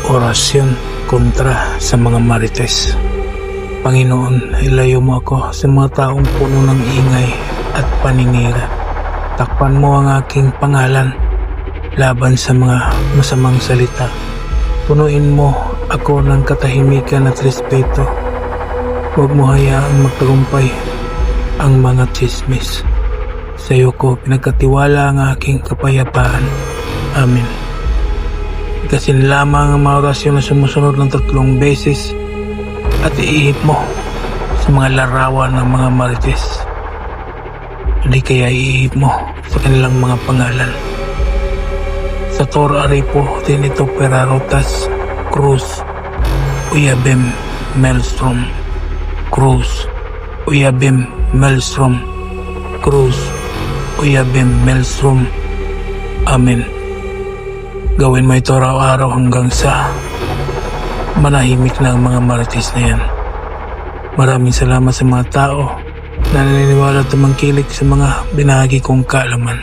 Orasyon kontra sa mga marites. Panginoon, ilayo mo ako sa mga taong puno ng ingay at paninira. Takpan mo ang aking pangalan laban sa mga masamang salita. Punuin mo ako ng katahimikan at respeto. Huwag mo hayaang magtagumpay ang mga tsismis. Sa iyo ko pinagkatiwala ang aking kapayapaan. Amen. Ikasin lamang ang mga orasyon na sumusunod ng 3 beses at iihip mo sa mga larawan ng mga marites. Hindi kaya iihip mo sa kanilang mga pangalan. Sa Tor Aripo, Tinito Perarotas, Cruz, Uyabem, Maelstrom, Cruz, Uyabem, Maelstrom, Cruz, Uyabem, Maelstrom. Amen. Gawin mo ito araw-araw hanggang sa manahimik na ang mga marites na yan. Maraming salamat sa mga tao na naniniwala at tumangkilik sa mga binahagi kong kaalaman.